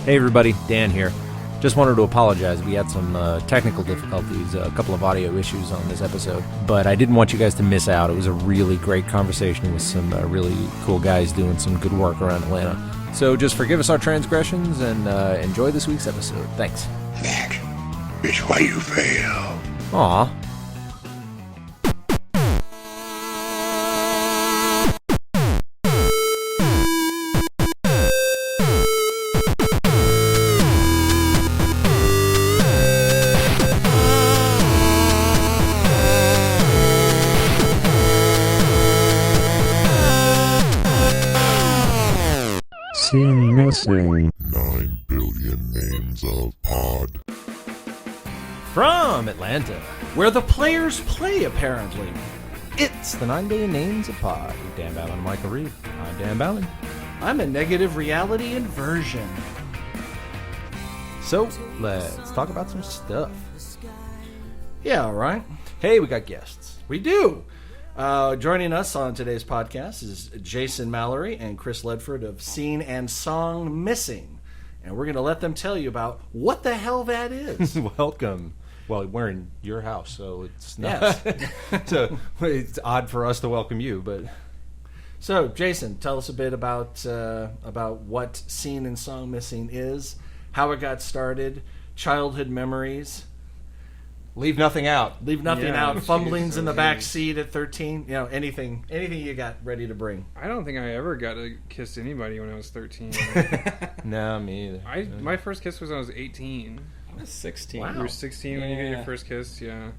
Hey everybody, Dan here. Just wanted to apologize. We had some technical difficulties, a couple of audio issues on this episode, but I didn't want you guys to miss out. It was a really great conversation with some really cool guys doing some good work around Atlanta. So just forgive us our transgressions and enjoy this week's episode. Thanks. That is why you fail. Aw. Scene missing. 9 billion names of pod. From Atlanta, Where the players play, apparently. it's the 9 Billion Names of Pod. Dan Ballin and Michael Reed. I'm Dan Ballin. I'm a negative reality inversion. So, let's talk about some stuff. Yeah, all right. Hey, we got guests. We do. Joining us on today's podcast is Jason Mallory and Chris Ledford of Scene and Song Missing. And we're going to let them tell you about what the hell that is. Welcome. Well, we're in your house, so it's not. Yes. So it's odd for us to welcome you, but So, Jason, tell us a bit about what Scene and Song Missing is, how it got started, childhood memories. leave nothing out. Leave nothing Yeah, out. Fumblings geez, in the okay. back seat at 13. You know, anything you got ready to bring. I don't think I ever got to kiss anybody when I was 13. No, me either. My first kiss was when I was 18. I was 16. Wow. You were 16 when you get Yeah. your first kiss? Yeah.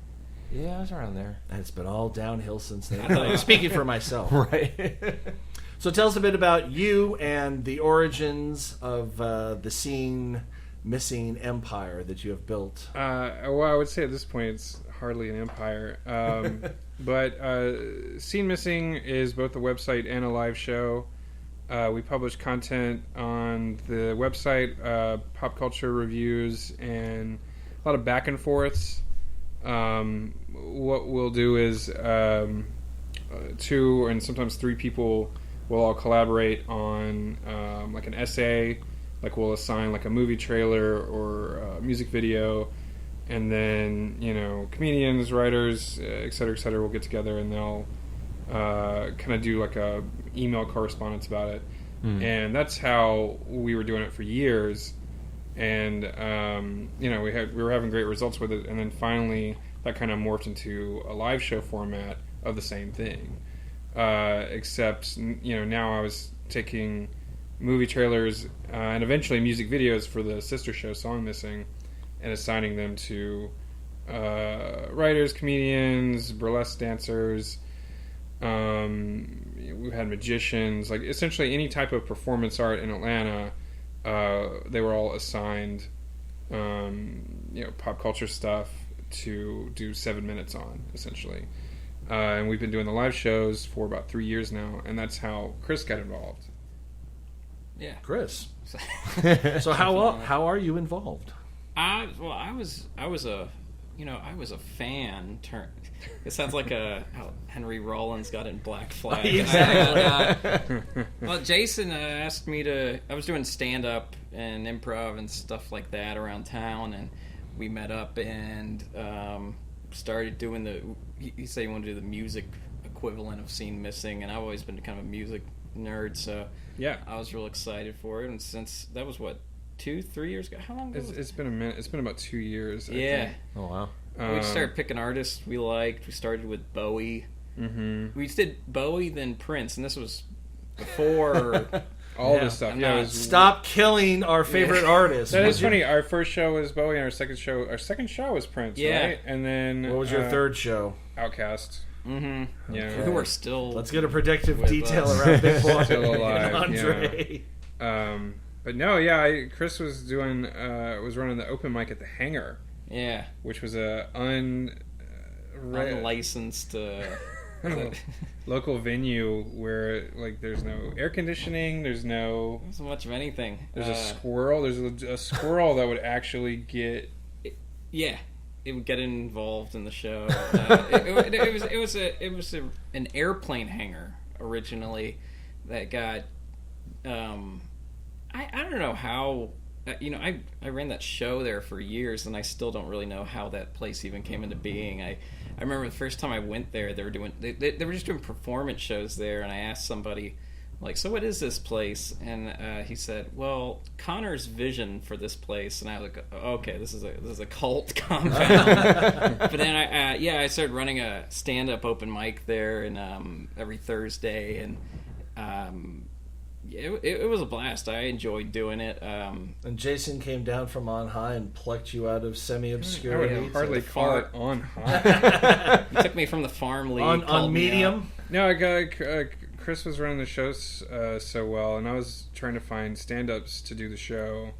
Yeah, I was around there. And it's been all downhill since then. Speaking for myself. Right. So tell us a bit about you and the origins of the Scene Missing empire that you have built. Well, I would say at this point it's hardly an empire. But Scene Missing is both a website and a live show. We publish content on the website, pop culture reviews, and a lot of back and forths. What we'll do is 2 and sometimes 3 people will all collaborate on like an essay. Like we'll assign like a movie trailer or a music video, and then comedians, writers, et cetera, will get together and they'll kind of do like a email correspondence about it. And that's how we were doing it for years. And we were having great results with it. And then finally, that kind of morphed into a live show format of the same thing. Except now I was taking movie trailers and eventually music videos for the sister show Song Missing and assigning them to writers, comedians, burlesque dancers. We had magicians, like essentially any type of performance art in Atlanta. They were all assigned pop culture stuff to do 7 minutes on, essentially. And we've been doing the live shows for about 3 years now, and that's how Chris got involved. Yeah. Chris. So how are you involved? I was a fan. It sounds like how Henry Rollins got in Black Flag. Exactly. Well, Jason asked me to. I was doing stand up and improv and stuff like that around town, and we met up and started doing the. He said he wanted to do the music equivalent of Scene Missing, and I've always been kind of a music nerd, so Yeah, I was real excited for it. And since that was 2-3 years ago, how long ago? it's been a minute. It's been about 2 years. I Yeah. think. Oh, wow. We started picking artists we liked. We started with Bowie. Mm-hmm. We did Bowie, then Prince, and this was before. All Yeah. this stuff. I'm Yeah, not- it was, Stop killing our favorite artist. That would is you? funny. Our first show was Bowie, and our second show was Prince. Yeah. Right? And then What was your third show? Outcast. Mm-hmm. Yeah. Who are still. Let's get a predictive With detail us. around Big Boy Still alive, and Andre. But no, yeah, Chris was doing was running the open mic at the Hangar, Yeah. which was a Unlicensed. local venue where like there's no air conditioning, there's Not so much of anything. a squirrel, there's a squirrel that would actually get. Yeah. It would get involved in the show. It was an airplane hangar originally that got. I don't know how I ran that show there for years, and I still don't really know how that place even came into being. I remember the first time I went there, they were just doing performance shows there, and I asked somebody, like, so what is this place? And he said, well, Connor's vision for this place. And I was like, okay, this is a cult compound. But then I started running a stand-up open mic there, and every Thursday, and it was a blast. I enjoyed doing it. And Jason came down from on high and plucked you out of semi-obscurity. I would hardly call it on high. He took me from the farm league. On medium? No, I got Chris was running the show so well, and I was trying to find stand-ups to do the show.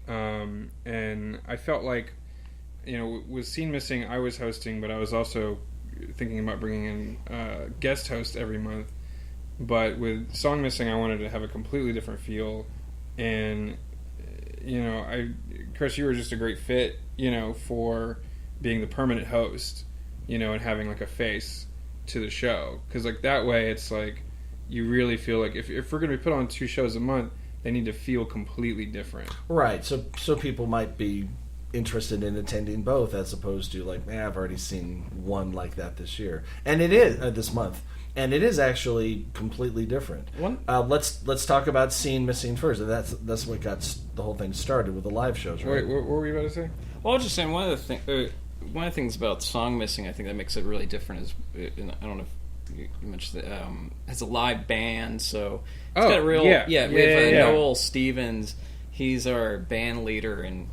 And I felt like, with Scene Missing, I was hosting, but I was also thinking about bringing in a guest host every month. But with Song Missing, I wanted to have a completely different feel. And, Chris, you were just a great fit, for being the permanent host, and having like a face to the show. Because like that way, it's like you really feel like if we're going to be put on 2 shows a month, they need to feel completely different. Right. So people might be interested in attending both, as opposed to like, I've already seen one like that this year, and it is this month. And it is actually completely different. Let's talk about Scene Missing first. That's what got the whole thing started with the live shows, right? Wait, what were you about to say? Well, I was just saying one of the things about Song Missing, I think that makes it really different is, I don't know if you mentioned that, it's a live band, so it's got a real we have Noel Stevens. He's our band leader, and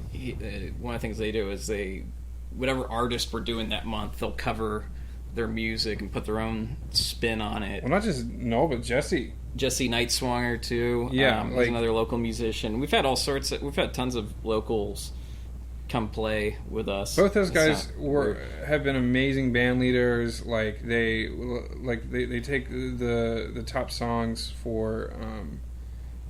one of the things they do is whatever artist we're doing that month, they'll cover their music and put their own spin on it. Well, not just Noel, but Jesse Nightswanger too. Yeah, he's another local musician. We've had we've had tons of locals come play with us. Both those guys have been amazing band leaders. Like they take the top songs for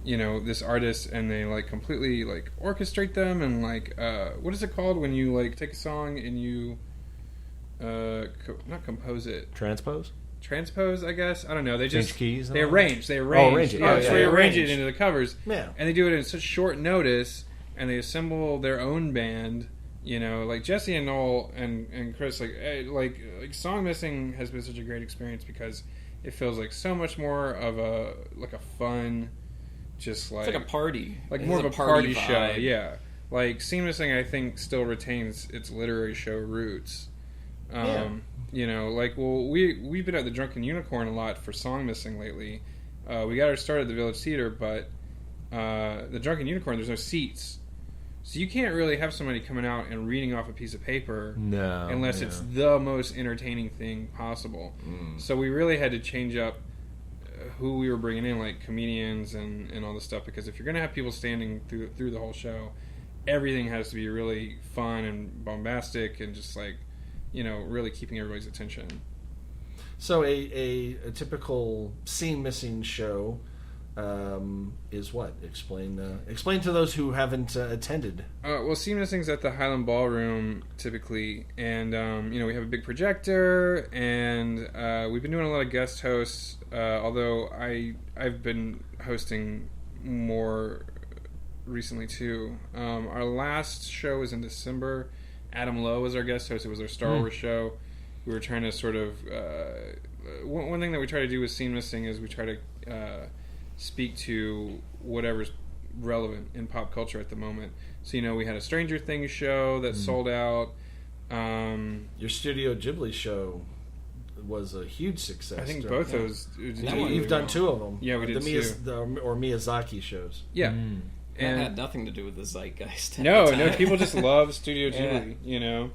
this artist, and they like completely like orchestrate them, and like what is it called when you like take a song and you not compose it, transpose, I guess. I don't know. They just change keys. They arrange. Arrange it. Yeah, so they arrange it into the covers. Yeah, and they do it in such short notice, and they assemble their own band. Like Jesse and Noel and Chris. Like Song Missing has been such a great experience because it feels like so much more of a fun, just like it's like a party, like more of a party show. Yeah, like Scene Missing, I think still retains its literary show roots. We've been at the Drunken Unicorn a lot for Song Missing lately. We got our start at the Village Theater, but the Drunken Unicorn, there's no seats, so you can't really have somebody coming out and reading off a piece of paper unless it's the most entertaining thing possible. So we really had to change up who we were bringing in, like comedians and all this stuff, because if you're going to have people standing through the whole show, everything has to be really fun and bombastic and just like really keeping everybody's attention. So a typical Scene Missing show is what? Explain to those who haven't attended. Well, Scene Missing's at the Highland Ballroom typically, and we have a big projector, and we've been doing a lot of guest hosts. Although I've been hosting more recently too. Our last show was in December. Adam Lowe was our guest host. It was our Star Wars show. We were trying to sort of one thing that we try to do with Scene Missing is we try to speak to whatever's relevant in pop culture at the moment. So we had a Stranger Things show that sold out. Your Studio Ghibli show was a huge success. I think both those. You've done 2 of them. Yeah, we did two. Or Miyazaki shows. Yeah. And that had nothing to do with the zeitgeist. No, people just love Studio Ghibli,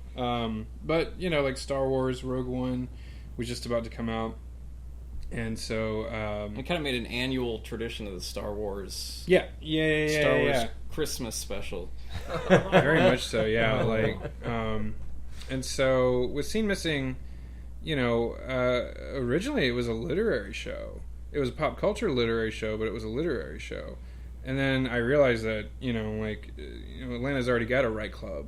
But, like Star Wars, Rogue One was just about to come out. And so... it kind of made an annual tradition of the Star Wars... Star Wars Christmas special. Very much so, yeah. And so with Scene Missing, originally it was a literary show. It was a pop culture literary show, but it was a literary show. And then I realized that, Atlanta's already got a Write Club.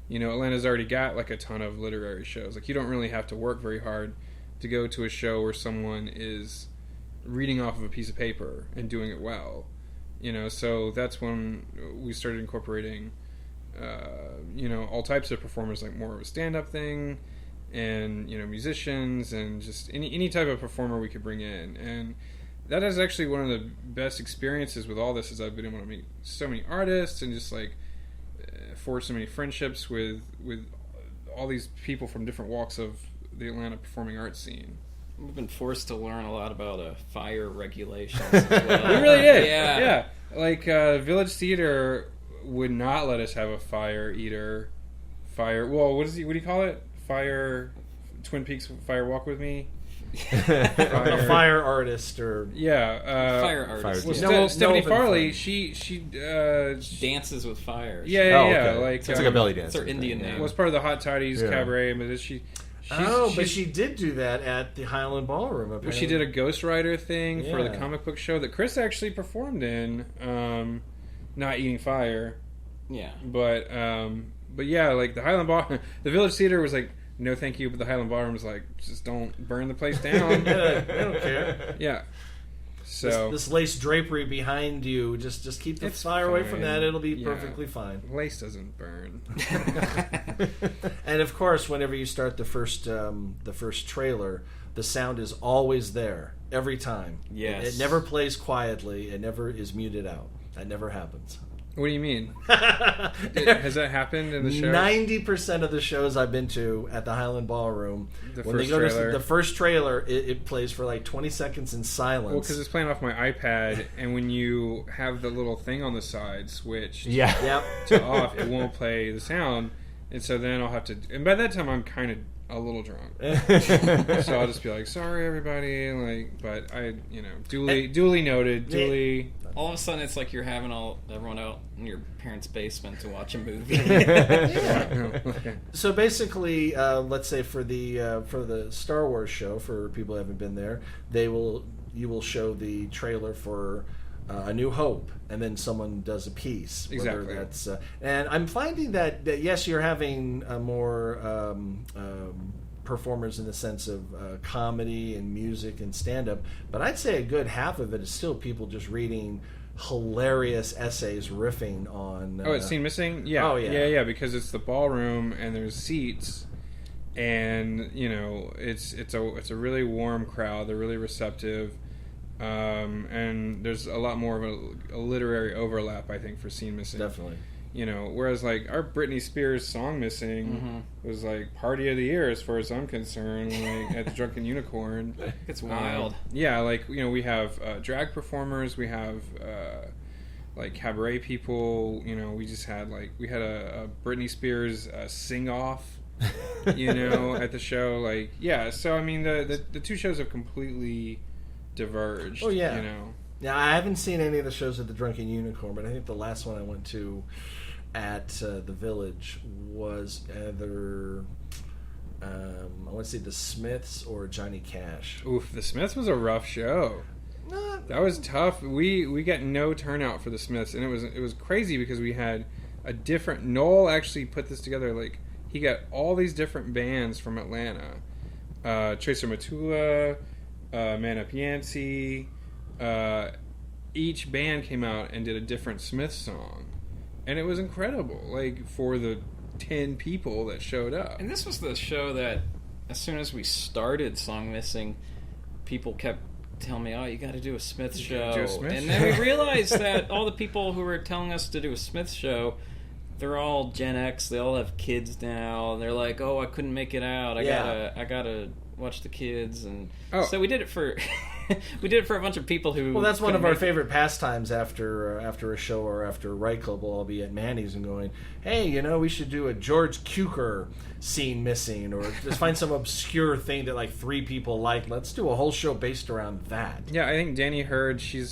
Atlanta's already got, like, a ton of literary shows. Like, you don't really have to work very hard to go to a show where someone is reading off of a piece of paper and doing it well. So that's when we started incorporating, all types of performers, like more of a stand-up thing, and musicians, and just any type of performer we could bring in. And that is actually one of the best experiences with all this, is I've been able to meet so many artists and just like forge so many friendships with all these people from different walks of the Atlanta performing arts scene. We've been forced to learn a lot about fire regulations as well. We really did. Yeah. Like Village Theater would not let us have a fire eater. Well, what do you call it? Twin Peaks Fire Walk with Me. A fire artist or fire artist. Well, Stephanie Farley, fire. she dances with fire. Yeah. Okay. Like It's like a belly dance. It's her Indian name. was part of the Hot Toddies cabaret, but but she did do that at the Highland Ballroom. Apparently. She did a ghostwriter thing for the comic book show that Chris actually performed in, Not Eating Fire. Yeah. But yeah, like the Highland Ball, the Village Theater was like, no thank you, but the Highland Ballroom was like, just don't burn the place down. I don't care. Yeah. So this lace drapery behind you, just keep the fire away from that. It'll be perfectly fine. Lace doesn't burn. And of course, whenever you start the first trailer, the sound is always there every time. Yes. It never plays quietly. It never is muted out. That never happens. What do you mean? Has that happened in the show? 90% of the shows I've been to at the Highland Ballroom, when they go to the first trailer, it plays for like 20 seconds in silence. Well, because it's playing off my iPad, and when you have the little thing on the side switched to off, it won't play the sound. And so then I'll have to... And by that time, I'm kind of a little drunk. So I'll just be like, sorry, everybody. But I, duly noted, all of a sudden, it's like you're having everyone out in your parents' basement to watch a movie. So basically, let's say for the Star Wars show, for people who haven't been there, you will show the trailer for A New Hope, and then someone does a piece. Exactly. That's and I'm finding that yes, you're having more performers in the sense of comedy and music and stand-up, but I'd say a good half of it is still people just reading hilarious essays riffing on it's Scene Missing? Yeah. Yeah, because it's the ballroom and there's seats, and it's a really warm crowd. They're really receptive, and there's a lot more of a literary overlap, I think, for Scene Missing. Definitely. Whereas like our Britney Spears song Missing was like party of the year as far as I'm concerned, like at the Drunken Unicorn. It's wild. We have drag performers, we have like cabaret people. We just had a Britney Spears sing off. At the show. So I mean the two shows have completely diverged. Oh yeah. Yeah, I haven't seen any of the shows at the Drunken Unicorn, but I think the last one I went to at the Village was either I want to say the Smiths or Johnny Cash. Oof, the Smiths was a rough show. That was tough. We got no turnout for the Smiths, and it was crazy because we had a different. Noel actually put this together. Like he got all these different bands from Atlanta. Tracer Matula, Man Up Yancey. Each band came out and did a different Smiths song, and it was incredible. Like for the 10 people that showed up. And this was the show that, as soon as we started Song Missing, people kept telling me, "Oh, you got to do a Smiths show." And then we realized that all the people who were telling us to do a Smiths show, they're all Gen X. They all have kids now. They're like, "Oh, I couldn't make it out. I gotta watch the kids." And so we did it for. We did it for a bunch of people who... Well, that's one of our favorite pastimes after a show or after a Right Club. We'll all be at Manny's and going, hey, we should do a George Cukor Scene Missing, or just find some obscure thing that like 3 people like. Let's do a whole show based around that. Yeah, I think Danny Hurd, she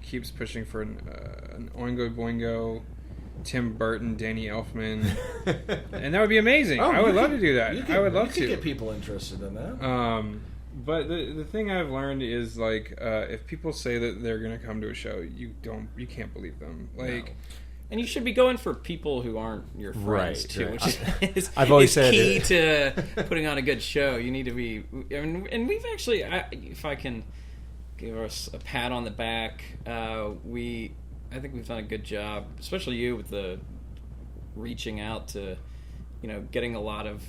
keeps pushing for an Oingo Boingo, Tim Burton, Danny Elfman, and that would be amazing. I would love to do that. I would love to get people interested in that. But the thing I've learned is like if people say that they're going to come to a show, you can't believe them. Like, no. And you should be going for people who aren't your friends too, which is I've always said key to putting on a good show. You need to be, and we've actually, if I can give us a pat on the back, we I think we've done a good job, especially you, with the reaching out to, getting a lot of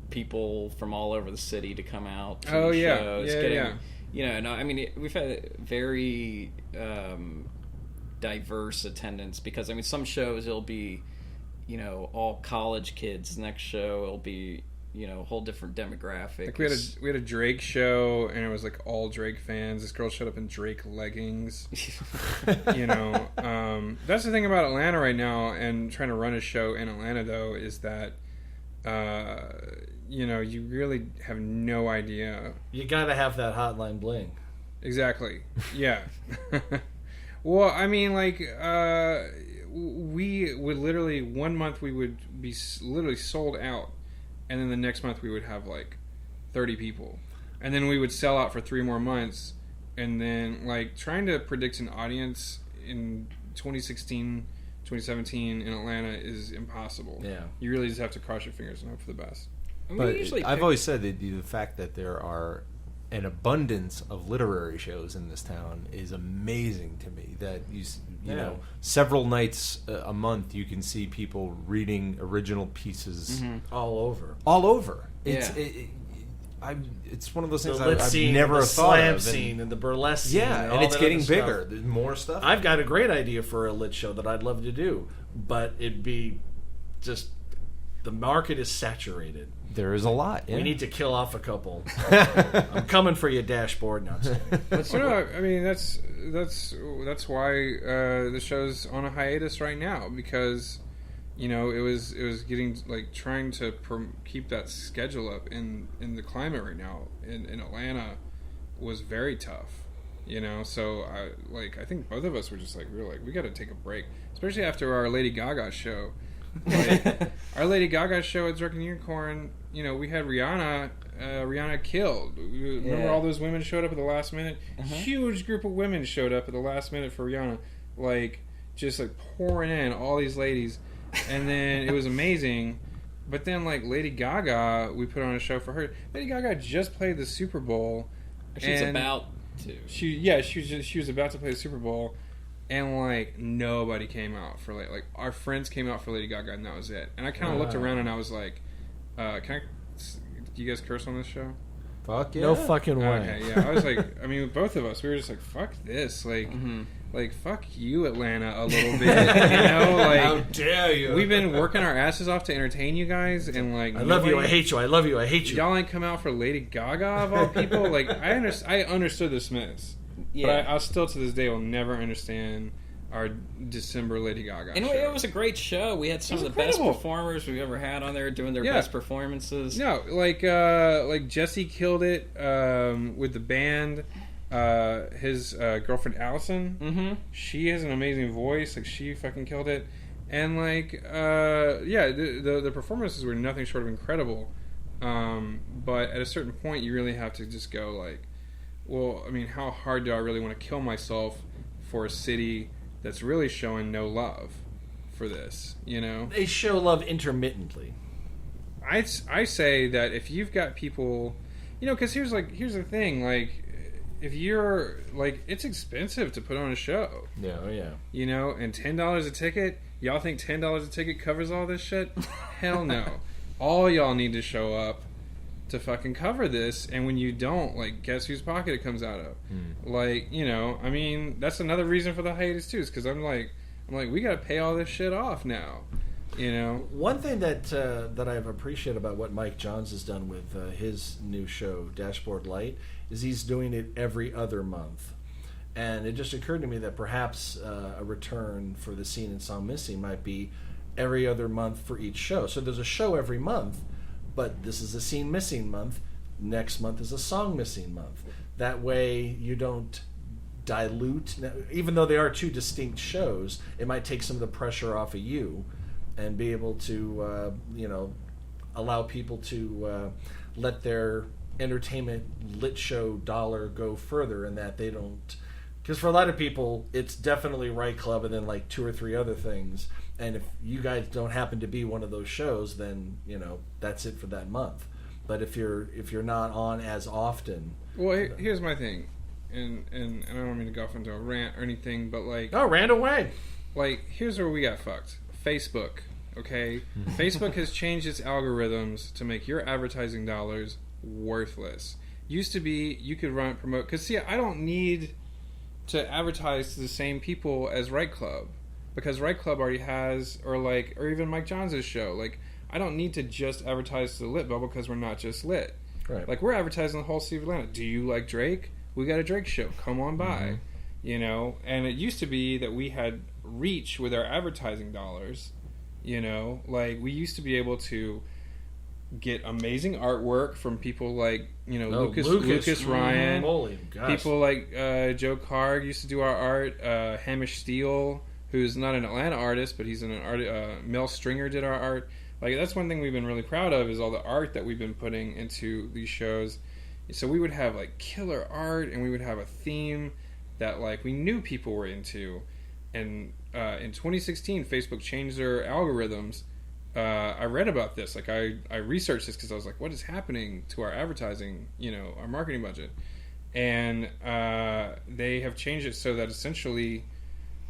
people from all over the city to come out to the shows. We've had very diverse attendance, because some shows it'll be all college kids. Next show it'll be whole different demographic. Like we had a Drake show, and it was like all Drake fans. This girl showed up in Drake leggings. That's the thing about Atlanta right now, and trying to run a show in Atlanta though, is that you really have no idea. You gotta have that hotline bling. Exactly. Yeah. Well, we would literally, one month we would be literally sold out, and then the next month we would have like 30 people, and then we would sell out for 3 more months, and then trying to predict an audience in 2016, 2017 in Atlanta is impossible. Yeah, you really just have to cross your fingers and hope for the best. But I've always said that the fact that there are an abundance of literary shows in this town is amazing to me. That you know, several nights a month you can see people reading original pieces all over. It's it's one of those things I've never thought slam of. Scene and the burlesque scene. Yeah, and it's getting bigger. There's more stuff. I've got a great idea for a lit show that I'd love to do, but it'd be just the market is saturated. There is a lot. Yeah. We need to kill off a couple. I'm coming for your dashboard now. That's why the show's on a hiatus right now, because it was getting trying to keep that schedule up in the climate right now in Atlanta was very tough. So I think both of us were just we got to take a break, especially after our Lady Gaga show. Our Lady Gaga show at Drunken Unicorn, we had Rihanna killed. Remember all those women showed up at the last minute? Huge group of women showed up at the last minute for Rihanna, just pouring in, all these ladies, and then it was amazing. But then Lady Gaga, we put on a show for her. Lady Gaga just played the Super Bowl. She's about to. She was about to play the Super Bowl. And nobody came out for our friends came out for Lady Gaga, and that was it. And I kind of looked around and I was like, do you guys curse on this show? Fuck yeah. No fucking way. Okay, yeah. I was both of us, we were just fuck this. Fuck you, Atlanta, a little bit. How dare you? We've been working our asses off to entertain you guys, and I love you, I hate you, I love you, I hate you. Y'all ain't come out for Lady Gaga of all people. I understood the Smiths. Yeah. But I still to this day will never understand our December Lady Gaga show. It was a great show. We had some of the best performers we've ever had on there doing their best performances. No, Jesse killed it with the band. His girlfriend Allison, she has an amazing voice. She fucking killed it. And the performances were nothing short of incredible. But at a certain point, you really have to just go well, how hard do I really want to kill myself for a city that's really showing no love for this, They show love intermittently. I say that if you've got people, because here's the thing, if you're, it's expensive to put on a show. Yeah, oh yeah. And $10 a ticket, y'all think $10 a ticket covers all this shit? Hell no. All y'all need to show up to fucking cover this, and when you don't, guess whose pocket it comes out of? That's another reason for the hiatus too, is because I'm we gotta pay all this shit off now. One thing that I've appreciated about what Mike Johns has done with his new show Dashboard Light is he's doing it every other month, and it just occurred to me that perhaps a return for the Scene and Song Missing might be every other month for each show. So there's a show every month, but this is a Scene Missing month. Next month is a Song Missing month. That way you don't dilute. Even though they are two distinct shows, it might take some of the pressure off of you and be able to, allow people to let their entertainment lit show dollar go further, and that they don't. Because for a lot of people, it's definitely Right Club and then 2 or 3 other things. And if you guys don't happen to be one of those shows, then that's it for that month. But if you're not on as often, well, here's my thing: and I don't mean to go off into a rant or anything, but like, Oh, ran away. like here's where we got fucked. Facebook, okay? Facebook has changed its algorithms to make your advertising dollars worthless. Used to be you could promote, because see, I don't need to advertise to the same people as Right Club, because Right Club already has, or even Mike Johns' show. Like, I don't need to just advertise to the Lit Bubble because we're not just lit. Right. Like, we're advertising the whole city of Atlanta. Do you like Drake? We got a Drake show. Come on by. You know? And it used to be that we had reach with our advertising dollars. You know? Like, we used to be able to get amazing artwork from people like, you know, Lucas Ryan. Holy gosh. People like Joe Carg used to do our art. Hamish Steele, who's not an Atlanta artist, but he's an artist. Mel Stringer did our art. Like, that's one thing we've been really proud of, is all the art that we've been putting into these shows. So we would have like killer art, and we would have a theme that like we knew people were into. And in 2016, Facebook changed their algorithms. I read about this. Like, I researched this because I was like, what is happening to our advertising, you know, our marketing budget? And they have changed it so that essentially,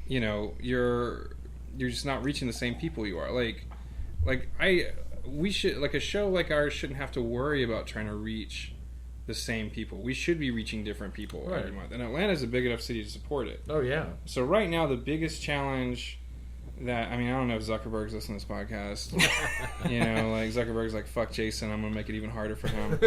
you know, you're just not reaching the same people you are. We should, like, a show like ours shouldn't have to worry about trying to reach the same people. We should be reaching different people every month. And Atlanta's a big enough city to support it. Oh, yeah. So right now, the biggest challenge that, I mean, I don't know if Zuckerberg's listening to this podcast. You know, like, Zuckerberg's like, fuck Jason, I'm going to make it even harder for him.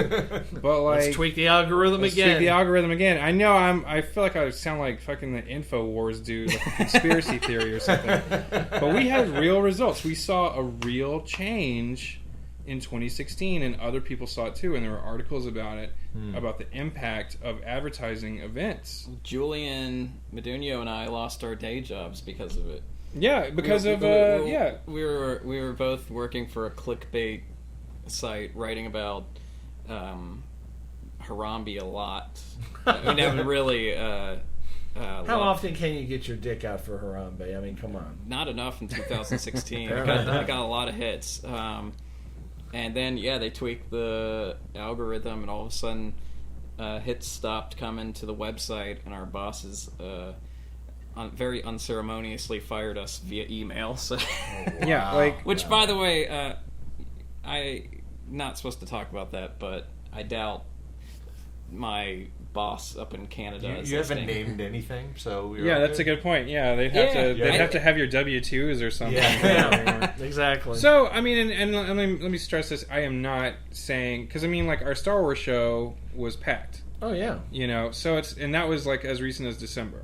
But, like, Let's tweak the algorithm Tweak the algorithm again. I know I feel like I sound like fucking the InfoWars dude, like a conspiracy theory or something. But we had real results. We saw a real change in 2016, and other people saw it too, and there were articles about it, about the impact of advertising events. Julian Meduno and I lost our day jobs because of it. Yeah, because we were both working for a clickbait site, writing about Harambe a lot. We never really. How often can you get your dick out for Harambe? I mean, come on. Not enough in 2016. I got a lot of hits. And then, they tweaked the algorithm, and all of a sudden, hits stopped coming to the website, and our bosses very unceremoniously fired us via email. So, which, by the way, I'm not supposed to talk about that, but I doubt my boss up in Canada. You haven't named anything, so that's a good point. Yeah, they'd have to have your W-2s or something. Yeah, exactly. So I mean, and let me stress this: I am not saying, because I mean, like, our Star Wars show was packed. Oh yeah, you know, so that was like as recent as December.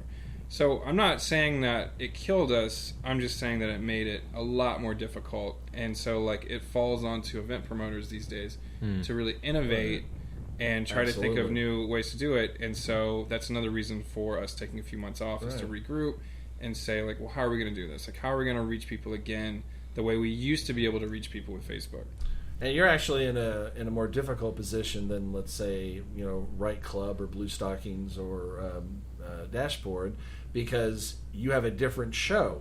So I'm not saying that it killed us. I'm just saying that it made it a lot more difficult, and so like it falls onto event promoters these days to really innovate. And try to think of new ways to do it. And so that's another reason for us taking a few months off, is to regroup and say, like, well, how are we going to do this? Like, how are we going to reach people again the way we used to be able to reach people with Facebook? And you're actually in a more difficult position than, let's say, you know, Right Club or Blue Stockings or Dashboard, because you have a different show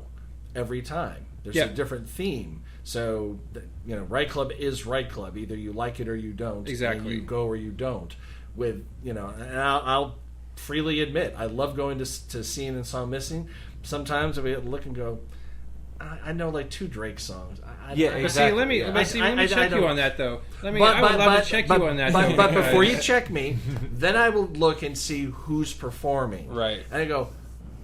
every time. There's a different theme. So, you know, Right Club is Right Club. Either you like it or you don't. Exactly. And you go or you don't. With, you know, and I'll freely admit, I love going to Seeing and Song Missing. Sometimes I look and go, I know like 2 Drake songs. Exactly. But see, let me check you on that, though. I would love to check you on that. But before you check me, then I will look and see who's performing. Right. And I go,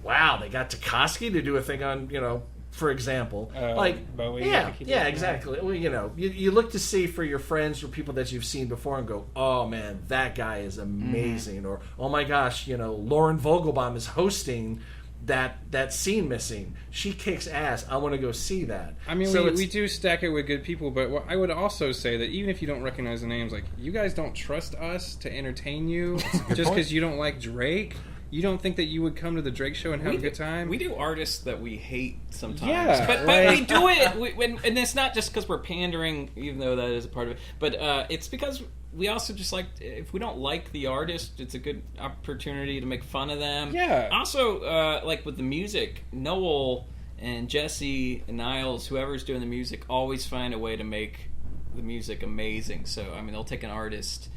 wow, they got Tchaikovsky to do a thing on, you know, for example, Bowie. Yeah, exactly. Well, you know, you look to see for your friends or people that you've seen before and go, oh man, that guy is amazing, or oh my gosh, you know, Lauren Vogelbaum is hosting that Scene Missing. She kicks ass. I want to go see that. I mean, we do stack it with good people, but I would also say that even if you don't recognize the names, like, you guys don't trust us to entertain you just because you don't like Drake. You don't think that you would come to the Drake show and have a good time? We do artists that we hate sometimes. Yeah, but we do it, and it's not just because we're pandering, even though that is a part of it. But it's because we also just like, if we don't like the artist, it's a good opportunity to make fun of them. Yeah. Also, like with the music, Noel and Jesse and Niles, whoever's doing the music, always find a way to make the music amazing. So, I mean, they'll take an artist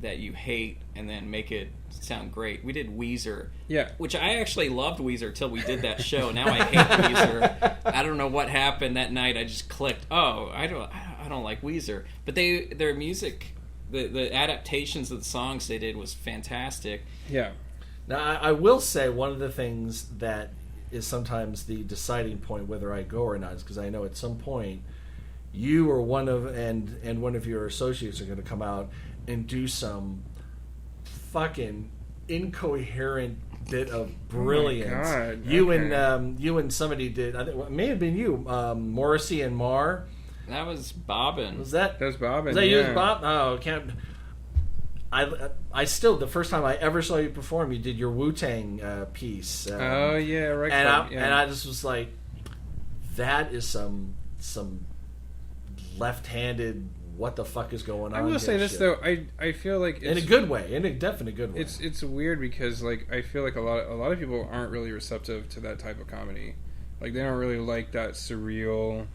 that you hate and then make it sound great. We did Weezer, Yeah. which I actually loved Weezer till we did that show. Now I hate Weezer. I don't know what happened that night. I just clicked. Oh, I don't like Weezer. But their music, the adaptations of the songs they did was fantastic. Yeah. Now, I will say one of the things that is sometimes the deciding point whether I go or not is because I know at some point you or one of your associates are going to come out and do some fucking incoherent bit of brilliance. Oh my God. You Okay. and you and somebody did. I think it may have been you, Morrissey and Marr. That was Bobbin. Was that? That's Bobbin. Was that yeah. you, Bob? Oh, can't. I still, the first time I ever saw you perform, you did your Wu-Tang piece. Oh yeah, right. And I just was like, that is some left-handed. What the fuck is going on? I will say this shit. though. I feel like in a good way, in a definite good way. It's weird because like I feel like a lot of people aren't really receptive to that type of comedy. Like they don't really like that surreal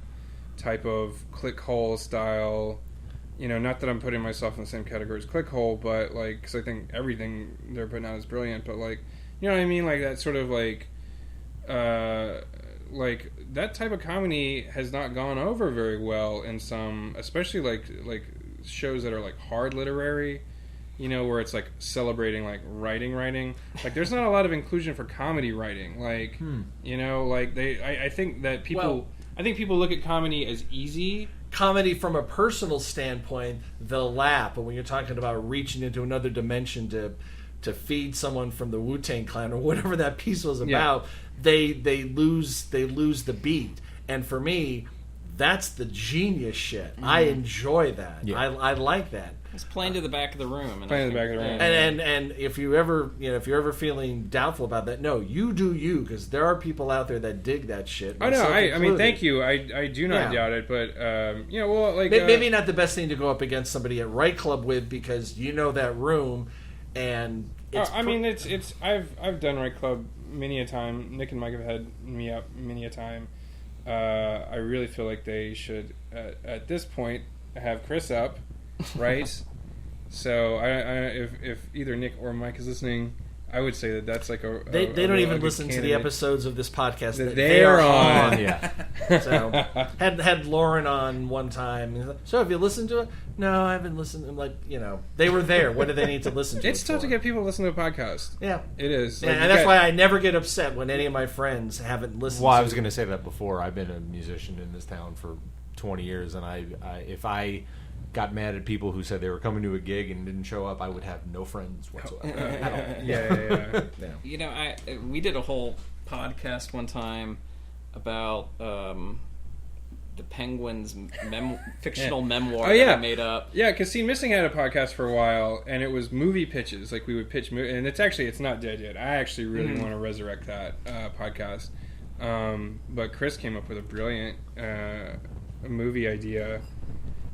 type of clickhole style. You know, not that I'm putting myself in the same category as clickhole, but like because I think everything they're putting out is brilliant. But like, you know what I mean? Like that sort of like that type of comedy has not gone over very well in some, especially like shows that are like hard literary. You know, where it's like celebrating like writing. Like, there's not a lot of inclusion for comedy writing. Like, you know, like I think that people. Well, I think people look at comedy as easy. Comedy from a personal standpoint, they'll laugh, but when you're talking about reaching into another dimension to feed someone from the Wu-Tang Clan or whatever that piece was about, they lose the beat. And for me, that's the genius shit. I enjoy that. Yeah. I like that. It's playing to the back of the room. And Playing to the back of the room. And if you're ever feeling doubtful about that, no, you do you, because there are people out there that dig that shit. I know. myself I mean, included. thank you. I do not doubt it, but you know, well, like Maybe not the best thing to go up against somebody at Right Club with, because you know that room, and it's I mean, it's I've done Right Club many a time. Nick and Mike have had me up many a time. I really feel like they should at this point have Chris up, right? So if either Nick or Mike is listening, I would say that that's like they don't even good listen to the candidate. episodes of this podcast that they are on. on. Yeah. So had Lauren on one time. He's like, so have you listened to it? No, I haven't listened. I'm like, they were there. What do they need to listen to? It's it tough for? to get people to listen to a podcast. Yeah, It is. yeah, and that's why I never get upset when any of my friends haven't listened. Well, to I was going to say that before. I've been a musician in this town for 20 years, and if I got mad at people who said they were coming to a gig and didn't show up, I would have no friends whatsoever. At all. Yeah. Yeah. You know, we did a whole podcast one time about the Penguins' fictional memoir Oh, yeah. that I made up. Yeah, because Scene Missing had a podcast for a while, and it was movie pitches. Like, we would pitch and it's not dead yet. I actually really want to resurrect that podcast. But Chris came up with a brilliant movie idea.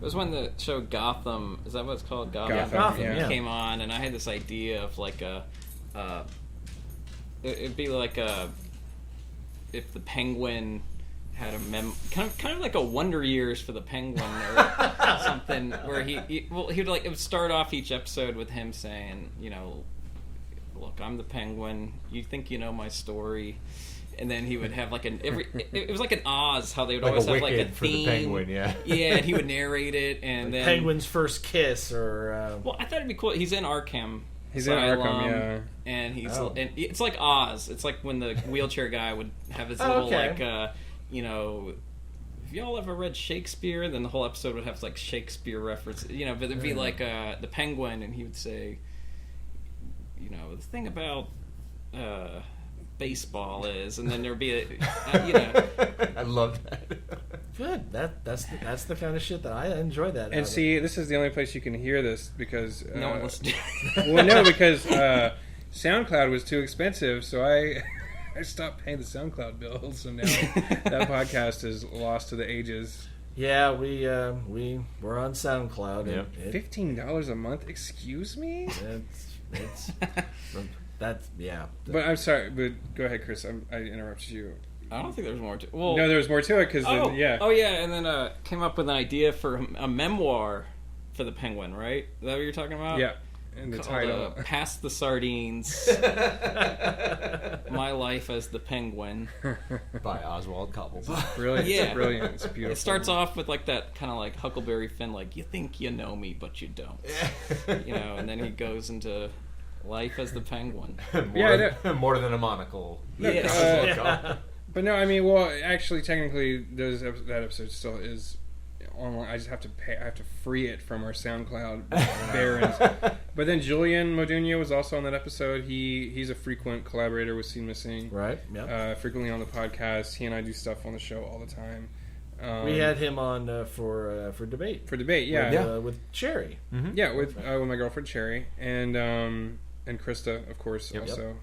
It was when the show Gotham, is that what it's called? Gotham, Gotham, yeah. came on, and I had this idea of like it'd be like if the Penguin had a kind of like a Wonder Years for the Penguin or something, where he would it would start off each episode with him saying, look, I'm the Penguin. You think you know my story. And then he would have like it was like an Oz, how they would Like always a have like a Wicked for the theme. Penguin, yeah. Yeah, and he would narrate it, and then Penguin's first kiss, or well, I thought it'd be cool. He's in Arkham. He's in Asylum, Arkham, yeah. And Oh. and it's like Oz. It's like when the wheelchair guy would have his Oh, little okay. If y'all ever read Shakespeare, then the whole episode would have like Shakespeare references. But it'd be like the Penguin, and he would say, the thing about baseball is, and then there'd be I love that. good. That's the kind of shit that I enjoy. That And see, this is the only place you can hear this because no one listened to well, no, because SoundCloud was too expensive, so I stopped paying the SoundCloud bill. So now that podcast is lost to the ages. Yeah, we're on SoundCloud. Yep. $15 a month? Excuse me? It's that's yeah. But I'm sorry, but go ahead, Chris. I interrupted you. I don't think there's more to. Well, No, there's more to it because oh yeah. and then came up with an idea for a memoir for the Penguin. Right? Is that what you're talking about? Yeah. and the called, title. Pass the Sardines. My Life as the Penguin. By Oswald Cobblepot. Brilliant. Yeah. It's brilliant. It's beautiful. It starts off with like that kind of like Huckleberry Finn, like you think you know me, but you don't. And then he goes into Life as the Penguin. More than a monocle. Yeah. But no, I mean, well, actually, technically, that episode still is online. I just have to pay. I have to free it from our SoundCloud barons. But then Julian Modugno was also on that episode. He's a frequent collaborator with Scene Missing. Right. Yeah. Frequently on the podcast. He and I do stuff on the show all the time. We had him on for debate. For debate, yeah. With Cherry. Mm-hmm. Yeah, with my girlfriend Cherry and Krista, of course, also.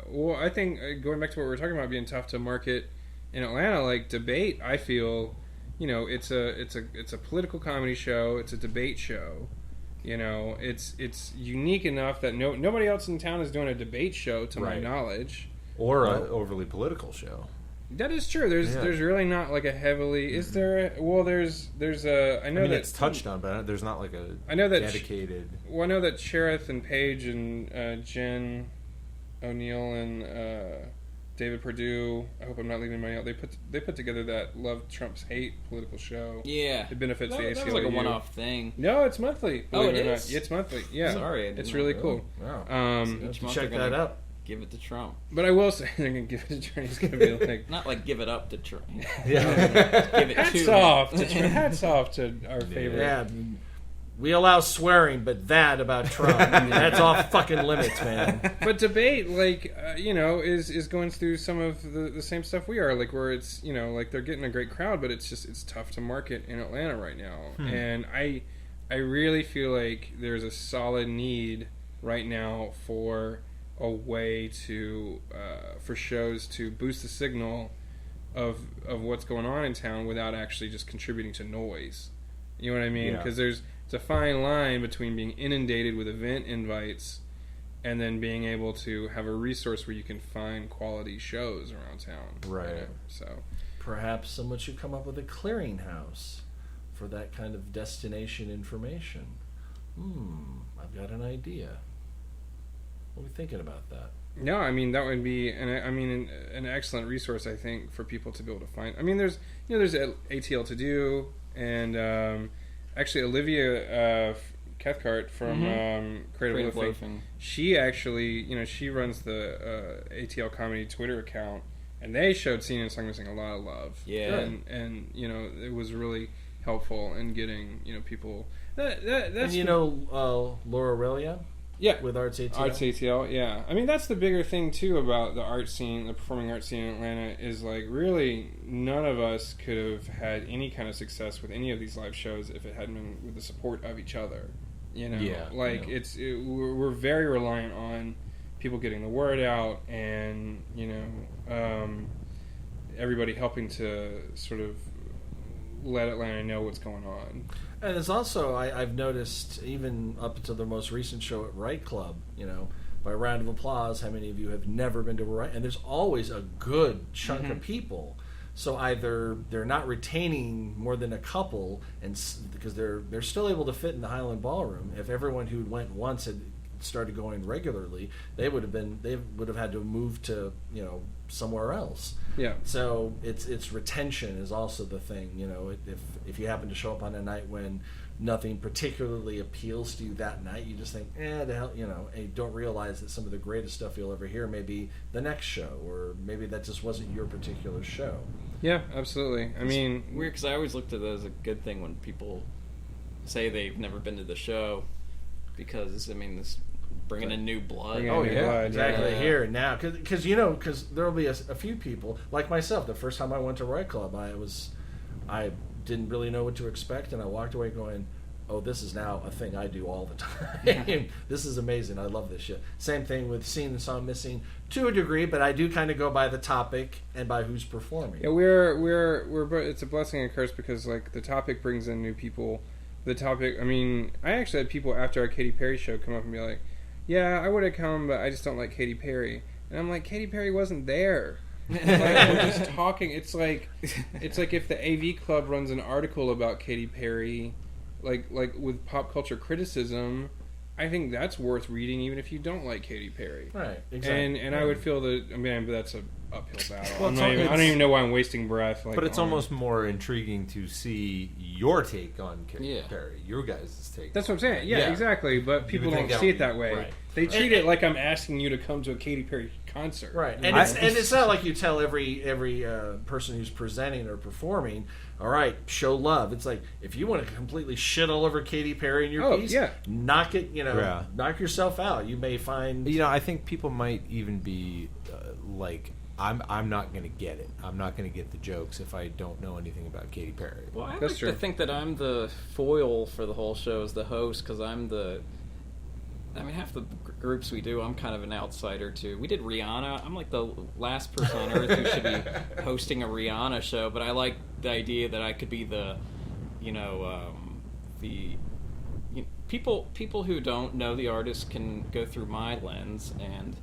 Well, I think going back to what we were talking about being tough to market in Atlanta, like debate, I feel, it's a political comedy show. It's a debate show. It's unique enough that nobody else in town is doing a debate show, to my knowledge, or an overly political show. That is true. There's really not like a heavily. Is there? Well, there's a. I know that it's touched on, but there's not like a. I know that dedicated. I know that Cherith and Paige and Jen O'Neill and David Perdue. I hope I'm not leaving anybody out. They put together that Love Trump's Hate political show. Yeah, it benefits the ACLU. That was like a one-off thing. No, it's monthly. Oh, it is. It's monthly. Yeah, sorry, it's really cool. Wow. Check that out. Give it to Trump. But I will say they're going to give it to Trump. He's going to be like... Not like give it up to Trump. Yeah. Give it hats to off to Trump. Hats off to our favorite. Yeah. We allow swearing, but that about Trump, that's off fucking limits, man. But debate, is going through some of the same stuff we are. Like, where it's, like they're getting a great crowd, but it's tough to market in Atlanta right now. And I really feel like there's a solid need right now for a way to for shows to boost the signal of what's going on in town without actually just contributing to noise. You know what I mean? Because it's a fine line between being inundated with event invites and then being able to have a resource where you can find quality shows around town. Right. So perhaps someone should come up with a clearinghouse for that kind of destination information. I've got an idea. What are we thinking about that? No, I mean that would be an excellent resource, I think, for people to be able to find. I mean, there's ATL to do, and actually Olivia Cathcart from Creative Loafing. She actually, she runs the ATL Comedy Twitter account, and they showed Scene and Song Missing a lot of love. Yeah, and it was really helpful in getting people. That's and Laura Aurelia. Yeah, with Arts ATL. Arts ATL, yeah. I mean, that's the bigger thing too about the art scene, the performing arts scene in Atlanta, is like really none of us could have had any kind of success with any of these live shows if it hadn't been with the support of each other. We're very reliant on people getting the word out and everybody helping to sort of let Atlanta know what's going on. And there's also, I've noticed, even up until the most recent show at Right Club, by round of applause, how many of you have never been to a Right? And there's always a good chunk of people. So either they're not retaining more than a couple, and because they're still able to fit in the Highland Ballroom. If everyone who went once had started going regularly, they would have had to move to somewhere else. Yeah. So it's retention is also the thing. If you happen to show up on a night when nothing particularly appeals to you that night, you just think, the hell, and you don't realize that some of the greatest stuff you'll ever hear may be the next show, or maybe that just wasn't your particular show. Yeah, absolutely. I mean, weird because I always looked at it as a good thing when people say they've never been to the show, because this bringing in new blood. Exactly. Here now, because there will be a few people like myself. The first time I went to Right Club, I didn't really know what to expect, and I walked away going, "Oh, this is now a thing I do all the time. This is amazing. I love this shit." Same thing with Scene and Song Missing to a degree, but I do kind of go by the topic and by who's performing. Yeah, we're it's a blessing and a curse because like the topic brings in new people. The topic, I actually had people after our Katy Perry show come up and be like, "Yeah, I would have come, but I just don't like Katy Perry." And I'm like, Katy Perry wasn't there. We're just talking. It's like if the AV Club runs an article about Katy Perry, like with pop culture criticism, I think that's worth reading, even if you don't like Katy Perry. Right, exactly. And I would feel that. I mean, but that's a uphill battle. Well, I don't even know why I'm wasting breath. Like, but it's almost more intriguing to see your take on Katy Perry, your guys' take. That's what I'm saying. Yeah, exactly. But people don't see it that way. Right. They treat it like I'm asking you to come to a Katy Perry concert. Right, and it's not like you tell every person who's presenting or performing, all right, show love. It's like, if you want to completely shit all over Katy Perry in your piece, knock it, knock yourself out. You may find, I think people might even be like, I'm not going to get it. I'm not going to get the jokes if I don't know anything about Katy Perry. Well, I like to think that I'm the foil for the whole show as the host, because I'm half the groups we do, I'm kind of an outsider to. We did Rihanna. I'm like the last person on earth who should be hosting a Rihanna show, but I like the idea that I could be the, people who don't know the artist can go through my lens and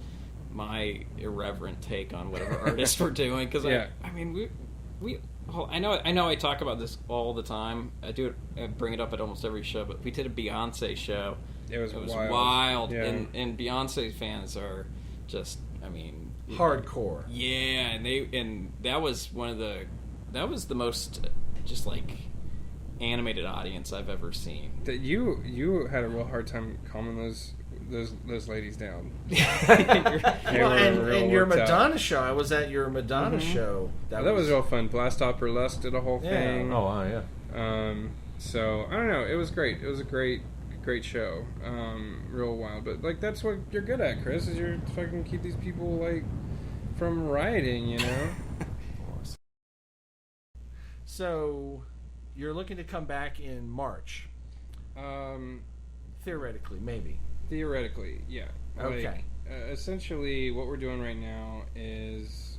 my irreverent take on whatever artist we're doing. Because I know I talk about this all the time. I bring it up at almost every show, but we did a Beyonce show. It was wild. Yeah. And Beyonce fans are just, hardcore. Yeah, and that was the most just like animated audience I've ever seen. That you had a real hard time calming those ladies down. And your Madonna show. I was at your Madonna show. That was real fun. Blast Off Burlesque did a whole thing. Oh wow, yeah. So I don't know. It was great. It was a great show. Real wild, but like that's what you're good at, Chris. Is you're fucking keep these people like from rioting, So you're looking to come back in March. Theoretically, maybe. Theoretically, yeah. Okay. Essentially, what we're doing right now is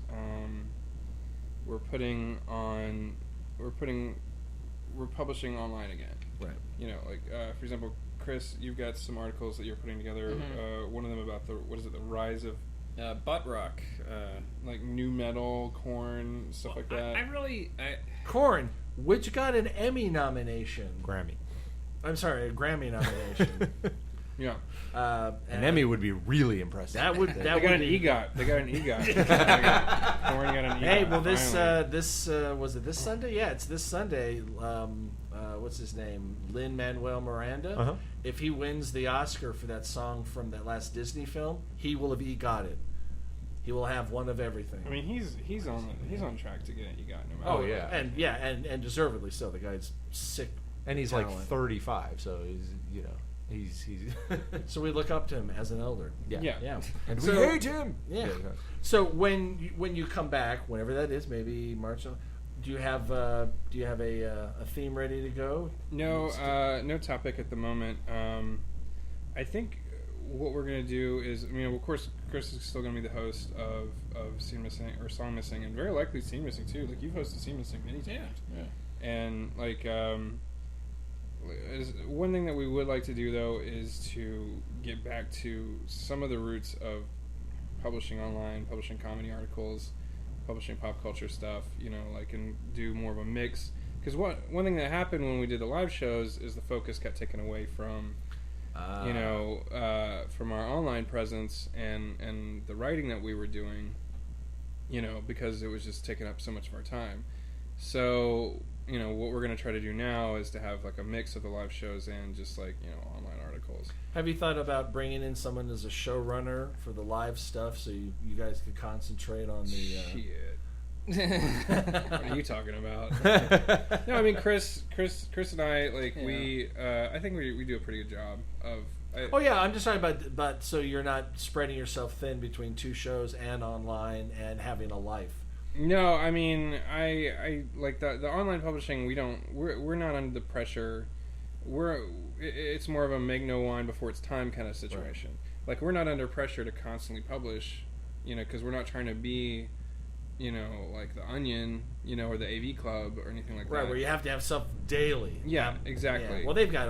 we're publishing online again. Right. For example, Chris, you've got some articles that you're putting together. One of them about the rise of butt rock, like new metal, Korn, stuff like that. Korn, which got an Emmy nomination. Grammy. I'm sorry, a Grammy nomination. Yeah. An Emmy would be really impressive. They got an EGOT. They got an EGOT. Korn got an EGOT. Hey, well, this was it this Sunday? Yeah, it's this Sunday. What's his name? Lin-Manuel Miranda. Uh-huh. If he wins the Oscar for that song from that last Disney film, he will have EGOT'd. He will have one of everything. I mean, he's on track to get an EGOT no matter. Oh yeah, and deservedly so. The guy's sick, and he's talent. like 35, so he's so we look up to him as an elder. Yeah. And we hate him. Yeah. So when you come back, whenever that is, maybe March. Do you have a theme ready to go? No, no topic at the moment. I think what we're gonna do is, of course, Chris is still gonna be the host of Scene Missing or Song Missing, and very likely Scene Missing too. Like you've hosted Scene Missing many times. Yeah. And like one thing that we would like to do though is to get back to some of the roots of publishing online, publishing comedy articles, publishing pop culture stuff, and do more of a mix. Because one thing that happened when we did the live shows is the focus got taken away from, from our online presence and the writing that we were doing, because it was just taking up so much of our time. So, what we're going to try to do now is to have like a mix of the live shows and just like, online articles. Have you thought about bringing in someone as a showrunner for the live stuff so you guys could concentrate on the... Shit. What are you talking about? No, I mean, Chris and I, I think we do a pretty good job of... I'm just talking about so you're not spreading yourself thin between two shows and online and having a life. No, I mean, I like the online publishing. We're not under the pressure. It's more of a make no wine before it's time kind of situation. Right. Like we're not under pressure to constantly publish, because we're not trying to be, like the Onion, or the AV Club or anything like that. Right, where you have to have stuff daily. Yeah, exactly. Yeah. Well, they've got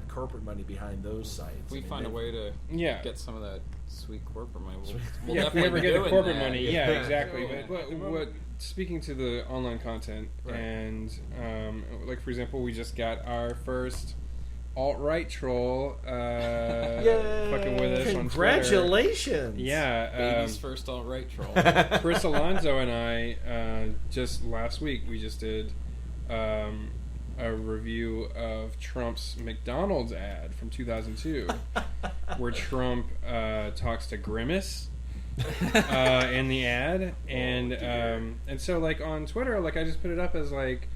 corporate money behind those sites. We find a way to get some of that sweet corporate money. We'll if we ever get the corporate money, exactly. Yeah. But speaking to the online content, and like for example, we just got our first alt-right troll Yay! fucking with us on Twitter. Congratulations! Yeah. Baby's first alt-right troll. Chris Alonso and I, just last week, we just did a review of Trump's McDonald's ad from 2002, where Trump talks to Grimace in the ad, and so like on Twitter, like I just put it up as like,